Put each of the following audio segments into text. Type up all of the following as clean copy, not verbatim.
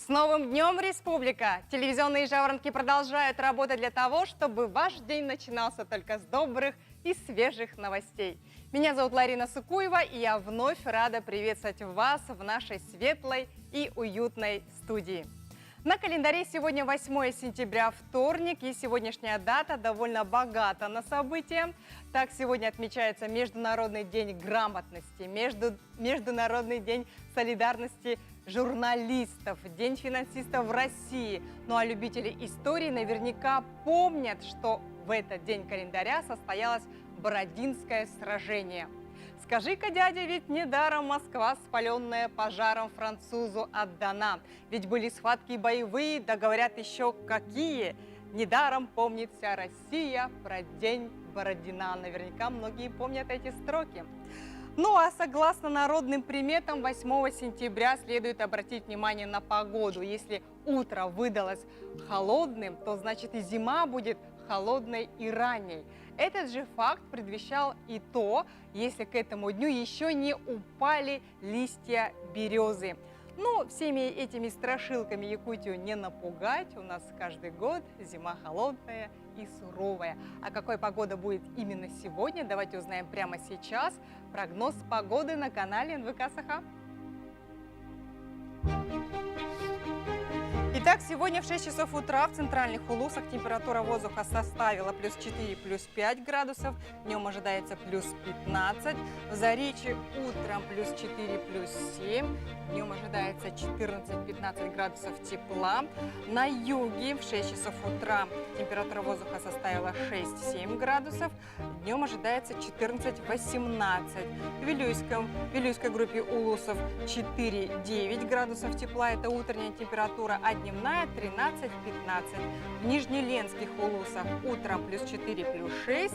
С новым днем, Республика! Телевизионные жаворонки продолжают работать для того, чтобы ваш день начинался только с добрых и свежих новостей. Меня зовут Ларина Сукуева, и я вновь рада приветствовать вас в нашей светлой и уютной студии. На календаре сегодня 8 сентября, вторник, и сегодняшняя дата довольно богата на события. Так, сегодня отмечается Международный день грамотности, Международный день солидарности журналистов, День финансистов в России. Ну а любители истории наверняка помнят, что в этот день календаря состоялось Бородинское сражение. Скажи-ка, дядя, ведь недаром Москва, спаленная пожаром, французу отдана. Ведь были схватки боевые, да говорят еще какие. Недаром помнит вся Россия про день Бородина. Наверняка многие помнят эти строки. Ну а согласно народным приметам, 8 сентября следует обратить внимание на погоду. Если утро выдалось холодным, то значит и зима будет холодной и ранней. Этот же факт предвещал и то, если к этому дню еще не упали листья березы. Но всеми этими страшилками Якутию не напугать. У нас каждый год зима холодная и суровая. А какой погода будет именно сегодня, давайте узнаем прямо сейчас. Прогноз погоды на канале НВК Саха. Итак, сегодня в 6 часов утра в центральных Улусах температура воздуха составила плюс 4, плюс 5 градусов. Днем ожидается плюс 15. В Заречье утром плюс 4, плюс 7. Днем ожидается 14-15 градусов тепла. На юге в 6 часов утра температура воздуха составила 6-7 градусов. Днем ожидается 14-18. В Вилюйской группе Улусов 4-9 градусов тепла. Это утренняя температура, а дневная 13-15. В Нижнеленских Улусах утром плюс 4, плюс 6.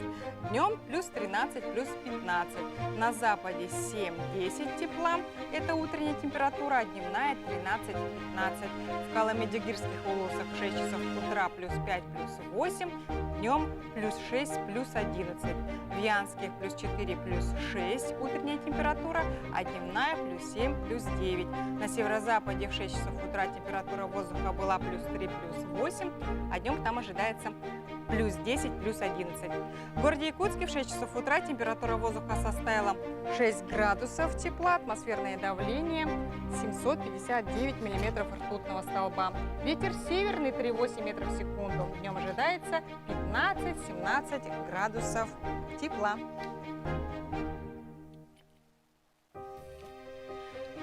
Днем плюс 13, плюс 15. На западе 7-10 тепла. Это утренняя температура, а дневная 13-15. В Каламедигирских Улусах в 6 часов утра плюс 5, плюс 8. Днем плюс 6, плюс 11. В Янских плюс 4, плюс 6 утренняя температура, а дневная плюс 7, плюс 9. На северо-западе в 6 часов утра температура воздуха была плюс 3, плюс 8, а днем там ожидается плюс 10, плюс 11. В городе Якутске в 6 часов утра температура воздуха составила 6 градусов тепла, атмосферное давление 759 миллиметров ртутного столба. Ветер северный 3,8 метров в секунду. Днем ожидается 15-17 градусов тепла.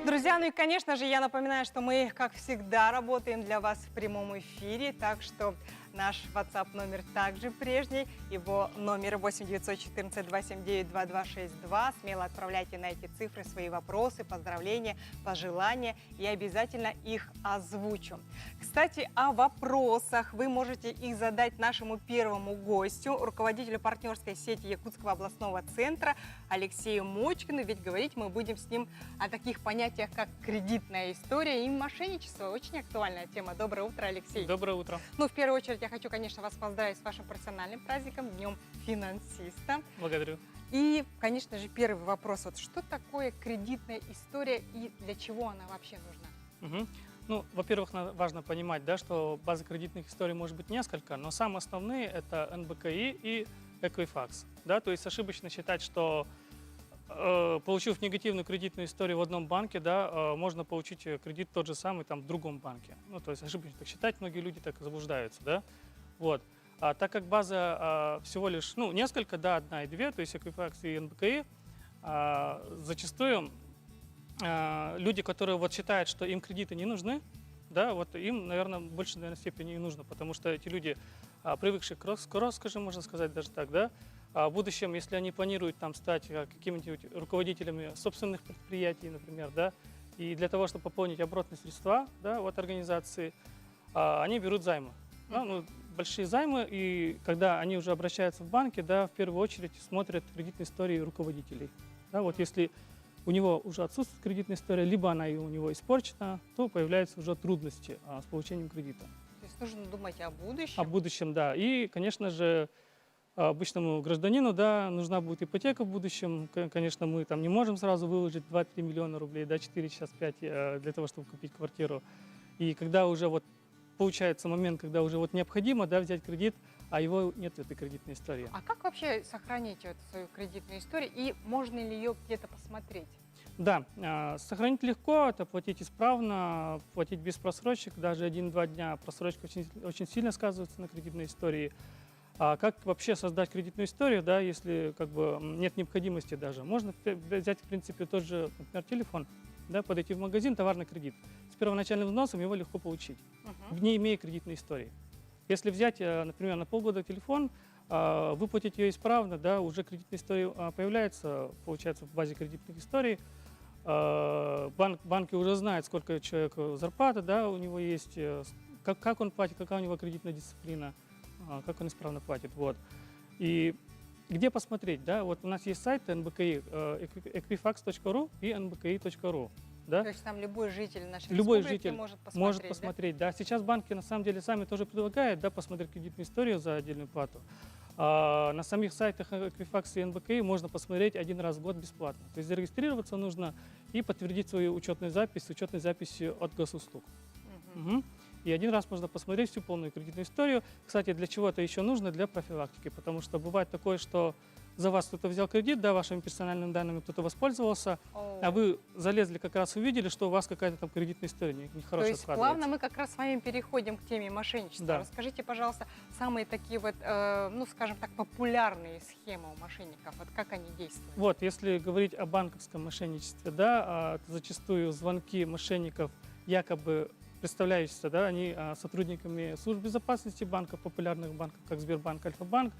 Друзья, ну и, конечно же, я напоминаю, что мы, как всегда, работаем для вас в прямом эфире, так что наш WhatsApp номер также прежний, его номер 8 914 279 2262. Смело отправляйте на эти цифры свои вопросы, поздравления, пожелания, и обязательно их озвучу. Кстати, о вопросах вы можете их задать нашему первому гостю, руководителю партнерской сети Якутского областного центра Алексею Мочкину, ведь говорить мы будем с ним о таких понятиях, как кредитная история и мошенничество. Очень актуальная тема. Доброе утро, Алексей. Доброе утро. Ну, в первую очередь, я хочу, конечно, вас поздравить с вашим профессиональным праздником, Днем финансиста. Благодарю. И, конечно же, первый вопрос. Вот что такое кредитная история и для чего она вообще нужна? Угу. Ну, во-первых, важно понимать, да, что базы кредитных историй может быть несколько, но самые основные – это НБКИ и Эквифакс. Да? То есть ошибочно считать, что получив негативную кредитную историю в одном банке, да, можно получить кредит тот же самый там, в другом банке. Ну, то есть ошибочно так считать, многие люди так заблуждаются. Да? Вот. Так как база всего лишь несколько, да, одна и две, то есть Equifax и НБКИ, зачастую люди, которые вот считают, что им кредиты не нужны, да, вот им, наверное, в большей, степени не нужно, потому что эти люди, привыкшие к роскоши, можно сказать даже так, да, в будущем, если они планируют там стать какими-нибудь руководителями собственных предприятий, например, да, и для того, чтобы пополнить оборотные средства, да, от организации, они берут займы. Да, большие займы, и когда они уже обращаются в банки, да, в первую очередь смотрят кредитные истории руководителей. Да, вот если у него уже отсутствует кредитная история, либо она у него испорчена, то появляются уже трудности с получением кредита. То есть нужно думать о будущем? О будущем, да. И, конечно же, обычному гражданину, да, нужна будет ипотека в будущем. Конечно, мы там не можем сразу выложить 2-3 миллиона рублей, да, 4, сейчас 5 для того, чтобы купить квартиру. И когда уже вот получается момент, когда уже вот необходимо, да, взять кредит, а его нет в этой кредитной истории. А как вообще сохранить эту свою кредитную историю и можно ли ее где-то посмотреть? Да, сохранить легко, это платить исправно, платить без просрочек, даже 1-2 дня просрочка очень сильно сказывается на кредитной истории. А как вообще создать кредитную историю, да, если как бы нет необходимости даже? Можно взять, в принципе, тот же, например, телефон, да, подойти в магазин, товарный кредит. С первоначальным взносом его легко получить, не имея кредитной истории. Если взять, например, на полгода телефон, выплатить ее исправно, да, уже кредитная история появляется, получается, в базе кредитных историй. Банки уже знают, сколько человеку зарплата, да, у него есть, как он платит, какая у него кредитная дисциплина, как он исправно платит. Вот. И где посмотреть? Да? Вот у нас есть сайты NBKI, equifax.ru и nbki.ru. Да? То есть там любой житель нашей Любой республики житель может может посмотреть, посмотреть. Да? Сейчас банки на самом деле сами тоже предлагают, да, посмотреть кредитную историю за отдельную плату. На самих сайтах Equifax и NBKI можно посмотреть 1 раз в год бесплатно. То есть зарегистрироваться нужно и подтвердить свою учетную запись с учетной записью от госуслуг. Мгм. И 1 раз можно посмотреть всю полную кредитную историю. Кстати, для чего это еще нужно? Для профилактики. Потому что бывает такое, что за вас кто-то взял кредит, да, вашими персональными данными кто-то воспользовался, а вы залезли, как раз увидели, что у вас какая-то там кредитная история То нехорошая есть складывается. плавно мы как раз с вами переходим к теме мошенничества. Да. Расскажите, пожалуйста, самые такие вот, ну, скажем так, популярные схемы у мошенников, вот как они действуют? Вот, если говорить о банковском мошенничестве, да, то зачастую звонки мошенников, якобы представляющиеся, да, они сотрудниками служб безопасности банков, популярных банков, как Сбербанк, Альфа-банк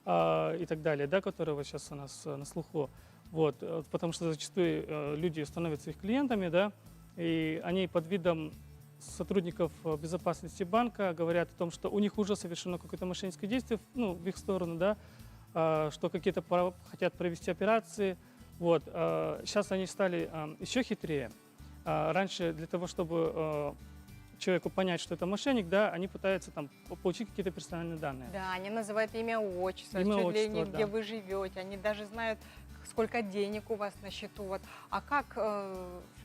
и так далее, да, которые вот сейчас у нас на слуху. Вот, потому что зачастую люди становятся их клиентами, да, и они под видом сотрудников безопасности банка говорят о том, что у них уже совершено какое-то мошенническое действие, ну, в их сторону, да, что какие-то хотят провести операции. Вот. Сейчас они стали еще хитрее. Раньше для того, чтобы человеку понять, что это мошенник, да, они пытаются там получить какие-то персональные данные. Да, они называют имя, отчество, Имя, чуть ли отчество, не да. где вы живете, они даже знают, сколько денег у вас на счету. Вот. А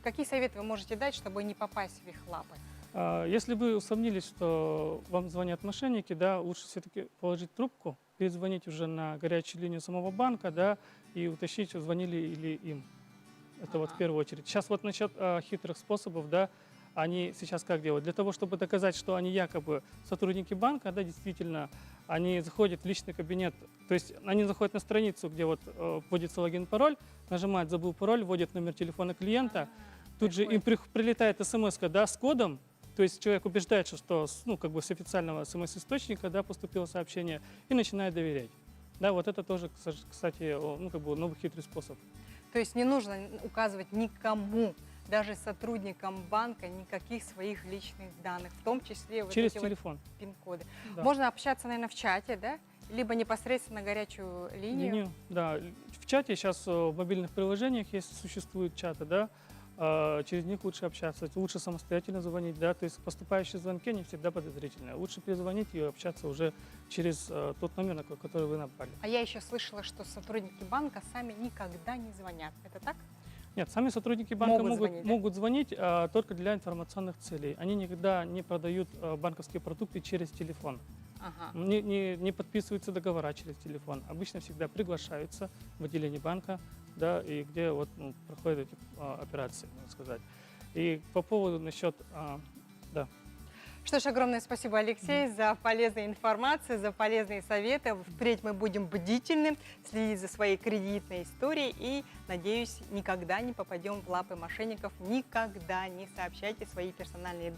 какие советы вы можете дать, чтобы не попасть в их лапы? Если вы усомнились, что вам звонят мошенники, да, лучше все-таки положить трубку, перезвонить уже на горячую линию самого банка, да, и уточнить, звонили или им. Это вот в первую очередь. Сейчас вот насчет хитрых способов, да, они сейчас как делают? Для того, чтобы доказать, что они якобы сотрудники банка, да, действительно, они заходят в личный кабинет, то есть они заходят на страницу, где вот вводится логин, пароль, нажимают «Забыл пароль», вводят номер телефона клиента, тут же им прилетает смс-ка, да, с кодом, то есть человек убеждается, что ну, как бы с официального смс-источника, да, поступило сообщение, и начинает доверять. Да, вот это тоже, кстати, ну, как бы новый хитрый способ. То есть не нужно указывать никому, даже сотрудникам банка, никаких своих личных данных, в том числе вот Через эти телефон. вот пин-коды. Да. Можно общаться, наверное, в чате, да? Либо непосредственно на горячую линию. Да, в чате сейчас в мобильных приложениях есть, существуют чаты, да, через них лучше общаться, лучше самостоятельно звонить, да, то есть поступающие звонки, они всегда подозрительные. Лучше перезвонить и общаться уже через тот номер, на который вы набрали. А я еще слышала, что сотрудники банка сами никогда не звонят. Это так? Нет, сами сотрудники банка Могут звонить, да? могут звонить только для информационных целей. Они никогда не продают банковские продукты через телефон. Ага. Не подписываются договора через телефон. Обычно всегда приглашаются в отделение банка, да, и где вот, ну, проходят эти операции, можно сказать. И по поводу насчет, да. Что ж, огромное спасибо, Алексей, за полезную информацию, за полезные советы. Впредь мы будем бдительны, следить за своей кредитной историей и, надеюсь, никогда не попадем в лапы мошенников. Никогда не сообщайте свои персональные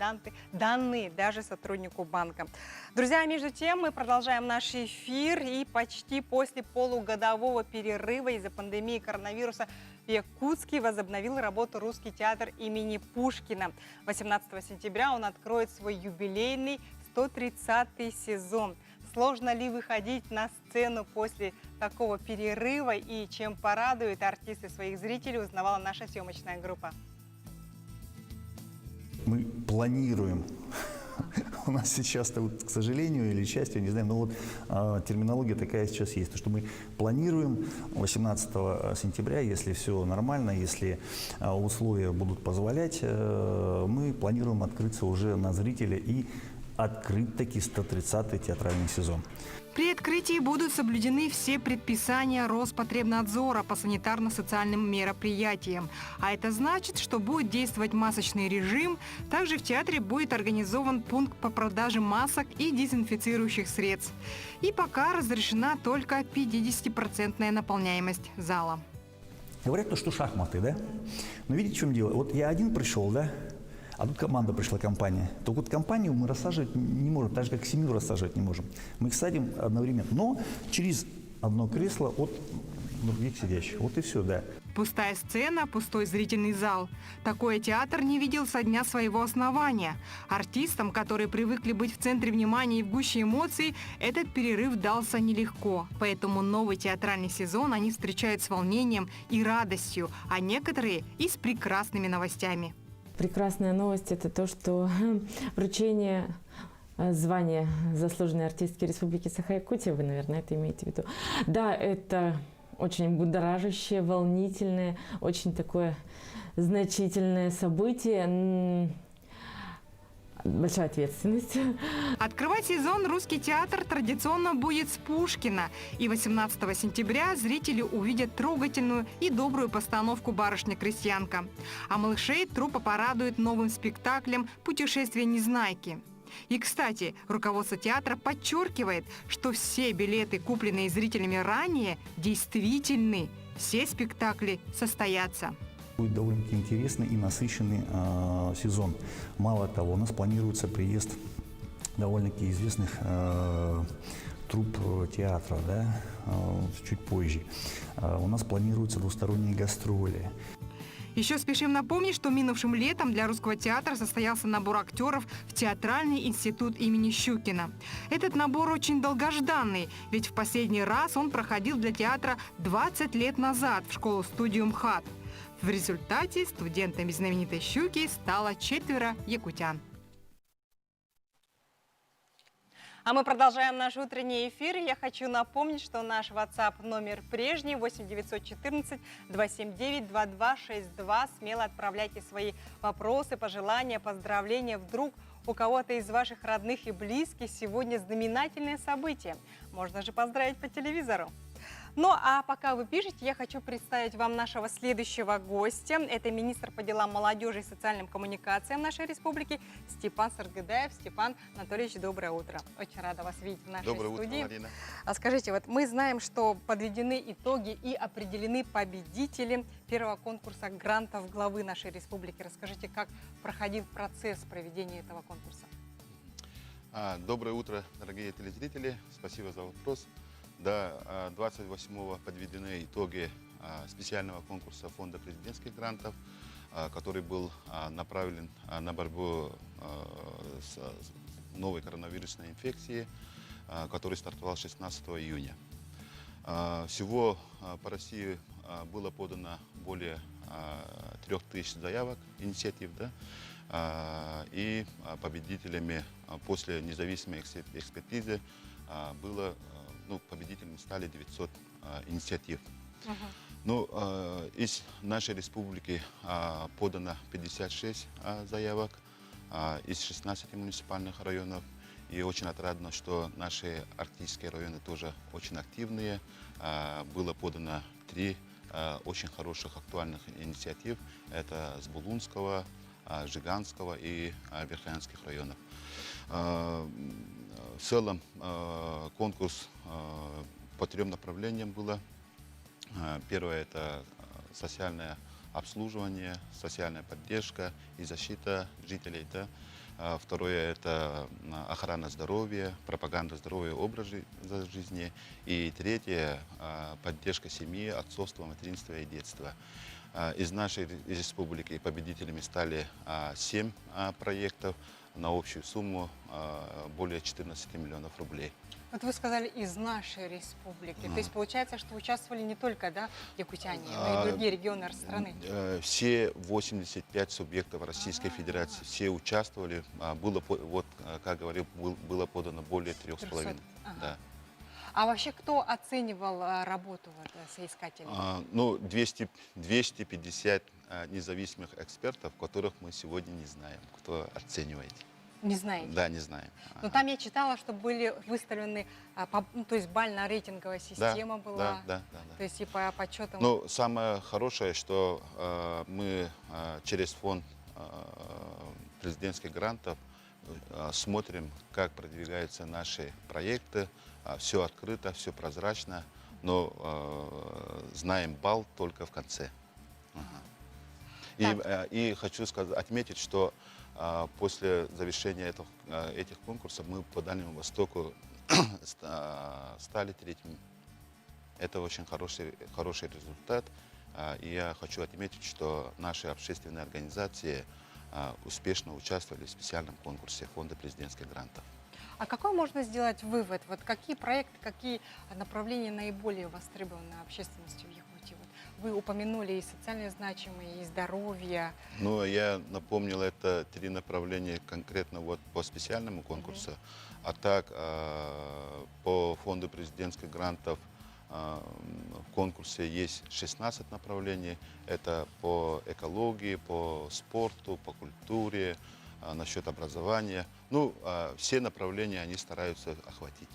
данные даже сотруднику банка. Друзья, между тем мы продолжаем наш эфир, и почти после полугодового перерыва из-за пандемии коронавируса в Якутске возобновил работу Русский театр имени Пушкина. 18 сентября он откроет свой юбилейный 130-й сезон. Сложно ли выходить на сцену после такого перерыва и чем порадует артисты своих зрителей, узнавала наша съемочная группа. Мы планируем у нас сейчас, вот, к сожалению или к счастью, не знаю, но вот терминология такая сейчас есть, то, что мы планируем 18 сентября, если все нормально, если условия будут позволять, мы планируем открыться уже на зрителя и открыть таки 130-й театральный сезон. При открытии будут соблюдены все предписания Роспотребнадзора по санитарно-социальным мероприятиям. А это значит, что будет действовать масочный режим. Также в театре будет организован пункт по продаже масок и дезинфицирующих средств. И пока разрешена только 50% наполняемость зала. Говорят, то, что шахматы, да? Но видите, в чем дело? Вот я один пришел, да? А тут команда пришла, компания. Только вот компанию мы рассаживать не можем, так же, как семью рассаживать не можем. Мы их садим одновременно, но через одно кресло от других сидящих. Вот и все, да. Пустая сцена, пустой зрительный зал. Такое театр не видел со дня своего основания. Артистам, которые привыкли быть в центре внимания и в гуще эмоций, этот перерыв дался нелегко. Поэтому новый театральный сезон они встречают с волнением и радостью, а некоторые и с прекрасными новостями. Прекрасная новость – это то, что вручение звания заслуженной артистки Республики Саха-Якутия, вы, наверное, это имеете в виду. Да, это очень будоражащее, волнительное, очень такое значительное событие. Большая ответственность. Открывать сезон русский театр традиционно будет с Пушкина. И 18 сентября зрители увидят трогательную и добрую постановку «Барышня-крестьянка». А малышей труппа порадует новым спектаклем «Путешествие Незнайки». И, кстати, руководство театра подчеркивает, что все билеты, купленные зрителями ранее, действительны. Все спектакли состоятся. Будет довольно-таки интересный и насыщенный сезон. Мало того, у нас планируется приезд довольно-таки известных трупп театра, да, чуть позже. У нас планируются двусторонние гастроли. Еще спешим напомнить, что минувшим летом для русского театра состоялся набор актеров в Театральный институт имени Щукина. Этот набор очень долгожданный, ведь в последний раз он проходил для театра 20 лет назад в школу-студию МХАТ. В результате студентами знаменитой «Щуки» стало 4 якутян. А мы продолжаем наш утренний эфир. Я хочу напомнить, что наш WhatsApp номер прежний 8 914 279 2262. Смело отправляйте свои вопросы, пожелания, поздравления. Вдруг у кого-то из ваших родных и близких сегодня знаменательное событие. Можно же поздравить по телевизору. Ну а пока вы пишете, я хочу представить вам нашего следующего гостя. Это министр по делам молодежи и социальным коммуникациям нашей республики Степан Саргыдаев. Степан Анатольевич, доброе утро. Очень рада вас видеть в нашей студии. Доброе утро, Марина. А скажите, вот мы знаем, что подведены итоги и определены победители первого конкурса грантов главы нашей республики. Расскажите, как проходил процесс проведения этого конкурса? Доброе утро, дорогие телезрители. Спасибо за вопрос. До 28-го подведены итоги специального конкурса Фонда президентских грантов, который был направлен на борьбу с новой коронавирусной инфекцией, который стартовал 16 июня. Всего по России было подано более 3000 заявок, инициатив, да? И победителями после независимой экспертизы было, победителями стали 900 инициатив. Ну, из нашей республики подано 56 заявок из 16 муниципальных районов. И очень отрадно, что наши арктические районы тоже очень активные. Было подано 3 очень хороших актуальных инициатив. Это с Булунского, Жиганского и Верхоянских районов. В целом конкурс по 3 направлениям было. Первое – это социальное обслуживание, социальная поддержка и защита жителей. Да? Второе – это охрана здоровья, пропаганда здоровья образа жизни. И третье – поддержка семьи, отцовства, материнства и детства. Из нашей республики победителями стали 7 проектов. на общую сумму более 14 миллионов рублей. Вот вы сказали из нашей республики. То есть получается, что участвовали не только, да, якутяне, но и другие регионы страны. Все 85 субъектов Российской Федерации, все участвовали. Было, вот, как говорил, было подано более 3,5. Ага. Да. А вообще кто оценивал работу вот, соискателей? Ну, 250 независимых экспертов, которых мы сегодня не знаем, кто оценивает. Не знаете? Да, не знаем. Но там я читала, что были выставлены, ну, то есть бально-рейтинговая система была. Да. То есть и по подсчетам. Ну, самое хорошее, что мы через фонд президентских грантов смотрим, как продвигаются наши проекты. Все открыто, все прозрачно, но знаем балл только в конце. И хочу отметить, что после завершения этих конкурсов мы по Дальнему Востоку стали третьими. Это очень хороший результат. И я хочу отметить, что наши общественные организации успешно участвовали в специальном конкурсе Фонда президентских грантов. А какой можно сделать вывод? Вот какие проекты, какие направления наиболее востребованы общественностью в Якутии? Вот вы упомянули и социально значимые, и здоровье. Ну, я напомнил, это 3 направления конкретно вот по специальному конкурсу. А так, по фонду президентских грантов в конкурсе есть 16 направлений. Это по экологии, по спорту, по культуре, насчет образования. Ну, все направления они стараются охватить.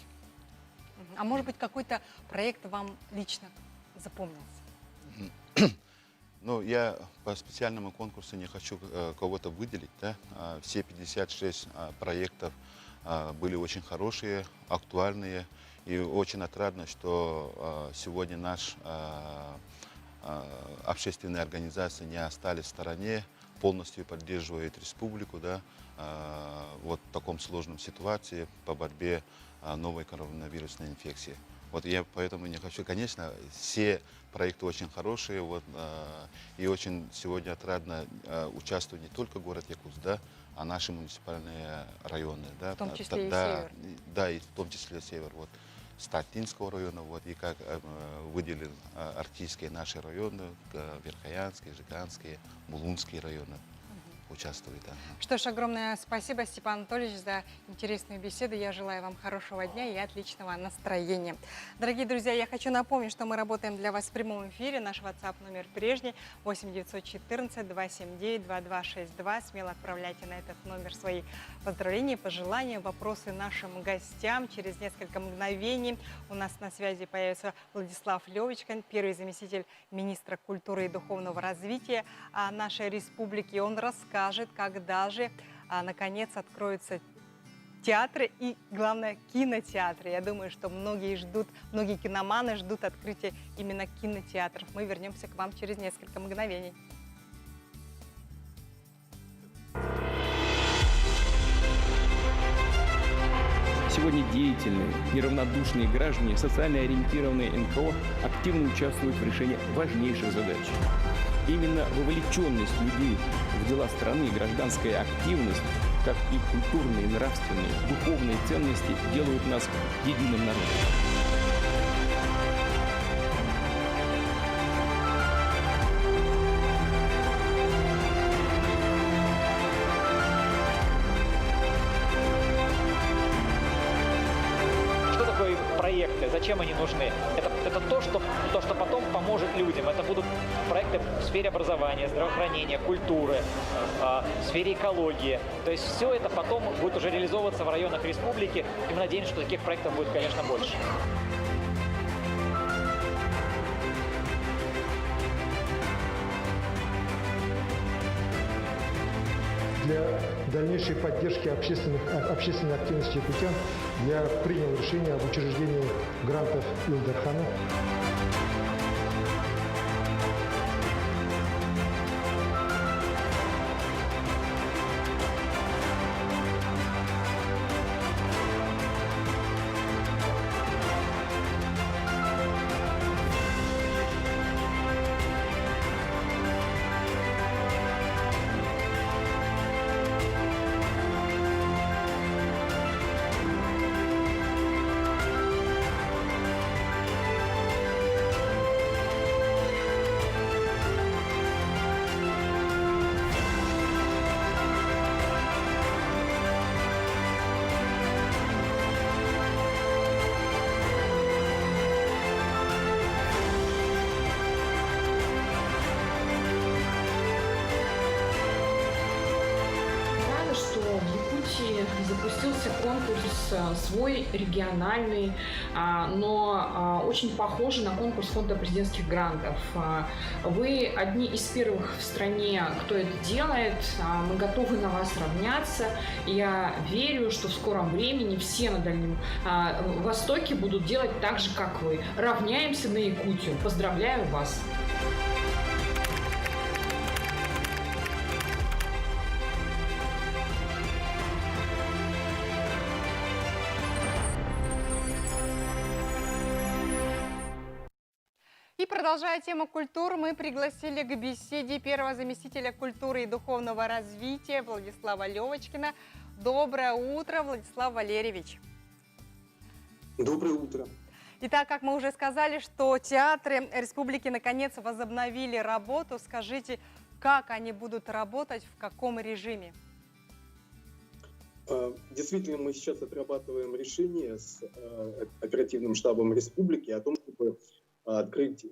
А может быть, какой-то проект вам лично запомнился? Ну, я по специальному конкурсу не хочу кого-то выделить. Да? Все 56 проектов были очень хорошие, актуальные. И очень отрадно, что сегодня наши общественные организации не остались в стороне, полностью поддерживают республику, да, вот в таком сложном ситуации по борьбе новой коронавирусной инфекции. Вот я поэтому не хочу, конечно, все проекты очень хорошие, вот, и очень сегодня отрадно участвует не только город Якутск, да, а наши муниципальные районы, да, в том числе и да, север. да, и в том числе север, вот. Статинского района, вот, и как выделил арктические наши районы, Верхоянские, Жиганские, Булунские районы участвуют. Да. Что ж, огромное спасибо, Степан Анатольевич, за интересную беседу. Я желаю вам хорошего дня и отличного настроения. Дорогие друзья, я хочу напомнить, что мы работаем для вас в прямом эфире. Наш WhatsApp номер прежний 8 914 279 2262. Смело отправляйте на этот номер свои поздравления, пожелания, вопросы нашим гостям. Через несколько мгновений у нас на связи появится Владислав Левочкин, первый заместитель министра культуры и духовного развития нашей республики. Он расскажет, когда же, наконец, откроются театры и, главное, кинотеатры. Я думаю, что многие киноманы ждут открытия именно кинотеатров. Мы вернемся к вам через несколько мгновений. Сегодня деятельные, неравнодушные граждане, социально ориентированные НКО активно участвуют в решении важнейших задач. Именно вовлеченность людей в дела страны и гражданская активность, как и культурные, нравственные, духовные ценности делают нас единым народом. Проекты, зачем они нужны? Это то, что потом поможет людям. Это будут проекты в сфере образования, здравоохранения, культуры, в сфере экологии. То есть все это потом будет уже реализовываться в районах республики. И мы надеемся, что таких проектов будет, конечно, больше. Для дальнейшей поддержки общественной активности якутян я принял решение об учреждении грантов Илдархана. Проводился конкурс свой, региональный, но очень похожий на конкурс Фонда президентских грантов. Вы одни из первых в стране, кто это делает. Мы готовы на вас равняться. Я верю, что в скором времени все на Дальнем Востоке будут делать так же, как вы. Равняемся на Якутию. Поздравляю вас! И продолжая тему культуры, мы пригласили к беседе первого заместителя культуры и духовного развития Владислава Левочкина. Доброе утро, Владислав Валерьевич. Доброе утро. Итак, как мы уже сказали, что театры республики наконец возобновили работу. Скажите, как они будут работать, в каком режиме? Действительно, мы сейчас отрабатываем решение с оперативным штабом республики о том, чтобы открыть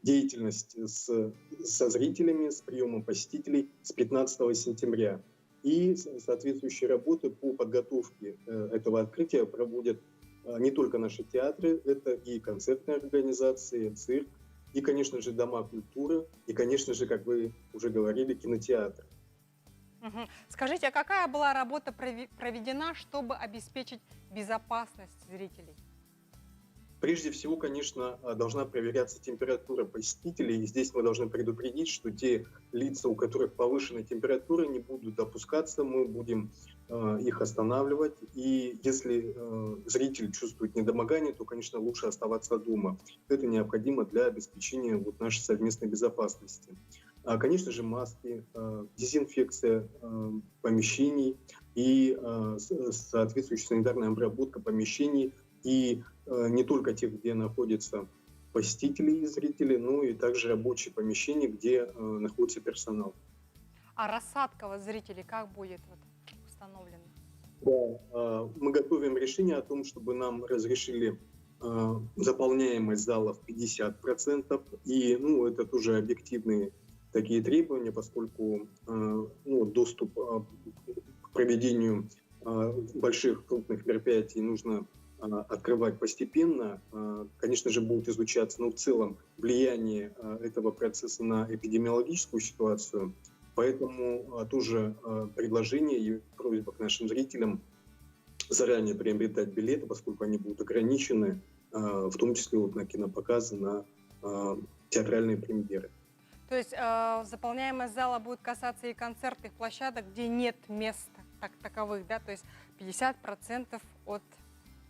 деятельность со зрителями, с приемом посетителей с 15 сентября. И соответствующие работы по подготовке этого открытия проводят не только наши театры, это и концертные организации, цирк, и, конечно же, дома культуры, и, конечно же, как вы уже говорили, кинотеатры. Скажите, а какая была работа проведена, чтобы обеспечить безопасность зрителей? Прежде всего, конечно, должна проверяться температура посетителей. И здесь мы должны предупредить, что те лица, у которых повышенная температура, не будут допускаться. Мы будем их останавливать. И если зритель чувствует недомогание, то, конечно, лучше оставаться дома. Это необходимо для обеспечения нашей совместной безопасности. Конечно же, маски, дезинфекция помещений и соответствующая санитарная обработка помещений. И не только тех, где находятся посетители и зрители, но и также рабочие помещения, где находится персонал. А рассадка зрителей как будет установлена? Да, мы готовим решение о том, чтобы нам разрешили заполняемость залов 50%. И это тоже объективные такие требования, поскольку доступ к проведению больших крупных мероприятий нужно открывать постепенно. Конечно же, будут изучаться, в целом влияние этого процесса на эпидемиологическую ситуацию. Поэтому тоже предложение и просьба к нашим зрителям заранее приобретать билеты, поскольку они будут ограничены, в том числе на кинопоказы, на театральные премьеры. То есть заполняемость зала будет касаться и концертных площадок, где нет мест таковых, да? То есть 50% от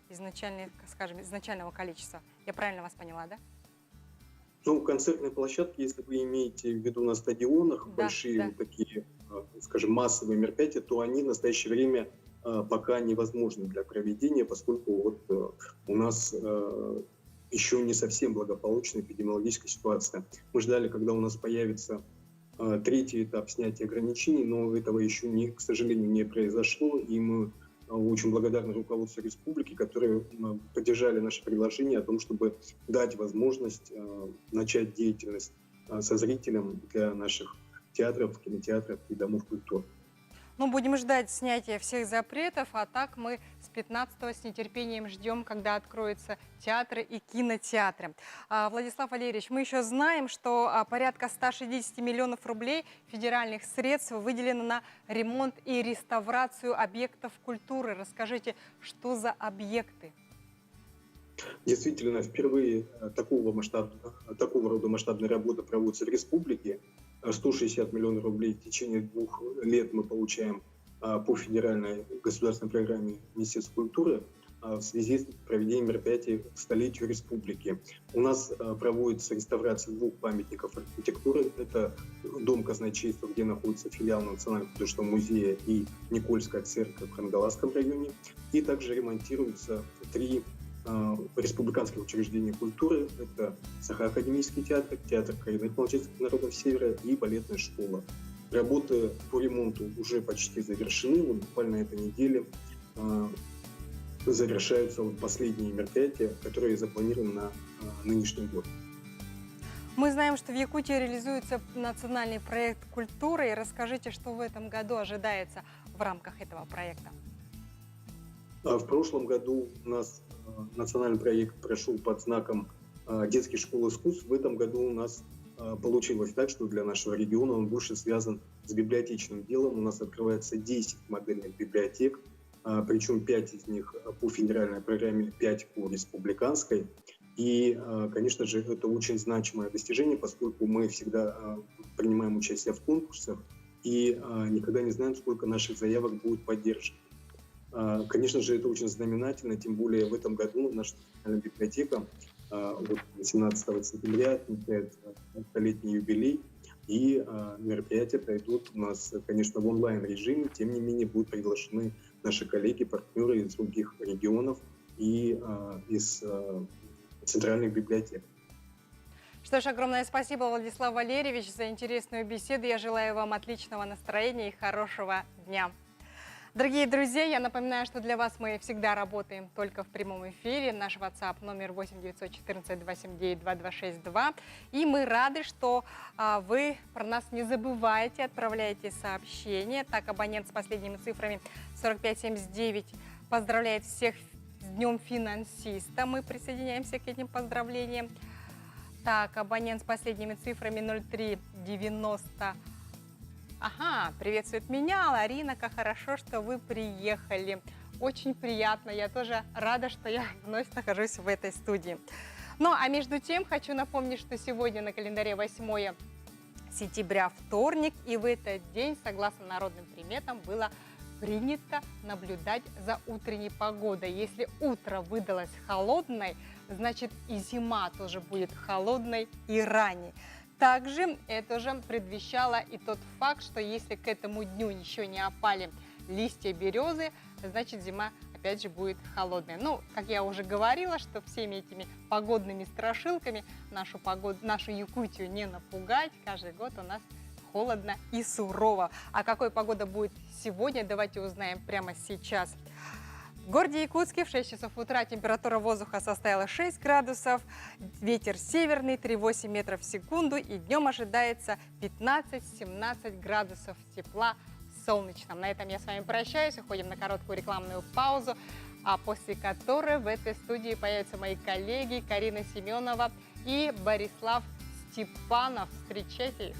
изначального количества. Я правильно вас поняла, да? Концертные площадки, если вы имеете в виду на стадионах, большие такие, скажем, массовые мероприятия, то они в настоящее время пока невозможны для проведения, поскольку у нас еще не совсем благополучная эпидемиологическая ситуация. Мы ждали, когда у нас появится третий этап снятия ограничений, но этого еще, к сожалению, не произошло, и мы очень благодарны руководству республики, которые поддержали наше предложение о том, чтобы дать возможность начать деятельность со зрителем для наших театров, кинотеатров и домов культуры. Будем ждать снятия всех запретов, а так мы с 15-го с нетерпением ждем, когда откроются театры и кинотеатры. Владислав Валерьевич, мы еще знаем, что порядка 160 миллионов рублей федеральных средств выделено на ремонт и реставрацию объектов культуры. Расскажите, что за объекты? Действительно, впервые такого рода масштабная работа проводится в республике. 160 миллионов рублей в течение 2 лет мы получаем по федеральной государственной программе Министерства культуры в связи с проведением мероприятий к столетию республики. У нас проводится реставрация 2 памятников архитектуры. Это Дом казначейства, где находится филиал Национального художественного музея, и Никольская церковь в Хангаласском районе. И также ремонтируются 3 республиканских учреждений культуры. Это Сахаакадемический театр, театр коренных малочисленных народов Севера и балетная школа. Работы по ремонту уже почти завершены. Буквально на этой неделе завершаются последние мероприятия, которые запланированы на нынешний год. Мы знаем, что в Якутии реализуется национальный проект культуры. И расскажите, что в этом году ожидается в рамках этого проекта. В прошлом году у нас национальный проект прошел под знаком детских школ искусств. В этом году у нас получилось так, что для нашего региона он больше связан с библиотечным делом. У нас открывается 10 модельных библиотек, причем 5 из них по федеральной программе, 5 по республиканской. И, конечно же, это очень значимое достижение, поскольку мы всегда принимаем участие в конкурсах и никогда не знаем, сколько наших заявок будет поддержано. Конечно же, это очень знаменательно, тем более в этом году наша национальная библиотека 18 сентября отмечает столетний юбилей, и мероприятия пройдут у нас, конечно, в онлайн-режиме, тем не менее будут приглашены наши коллеги, партнеры из других регионов и из центральных библиотек. Что ж, огромное спасибо, Владислав Валерьевич, за интересную беседу. Я желаю вам отличного настроения и хорошего дня. Дорогие друзья, я напоминаю, что для вас мы всегда работаем только в прямом эфире. Наш WhatsApp номер 8 914 279 2262. И мы рады, что вы про нас не забываете, отправляете сообщения. Так, абонент с последними цифрами 4579 поздравляет всех с Днем финансиста. Мы присоединяемся к этим поздравлениям. Так, абонент с последними цифрами 0390. Ага, приветствует меня, Ларина, как хорошо, что вы приехали. Очень приятно, я тоже рада, что я вновь нахожусь в этой студии. Ну, а между тем, хочу напомнить, что сегодня на календаре 8 сентября, вторник, и в этот день, согласно народным приметам, было принято наблюдать за утренней погодой. Если утро выдалось холодной, значит и зима тоже будет холодной и ранней. Также это же предвещало и тот факт, что если к этому дню еще не опали листья березы, значит зима опять же будет холодная. Ну, как я уже говорила, что всеми этими погодными страшилками нашу Якутию не напугать. Каждый год у нас холодно и сурово. А какой погода будет сегодня, давайте узнаем прямо сейчас. В городе Якутске в 6 часов утра температура воздуха составила 6 градусов, ветер северный 3,8 метров в секунду, и днем ожидается 15-17 градусов тепла солнечно. На этом я с вами прощаюсь, уходим на короткую рекламную паузу, а после которой в этой студии появятся мои коллеги Карина Семенова и Борислав Степанов. Встречайте их!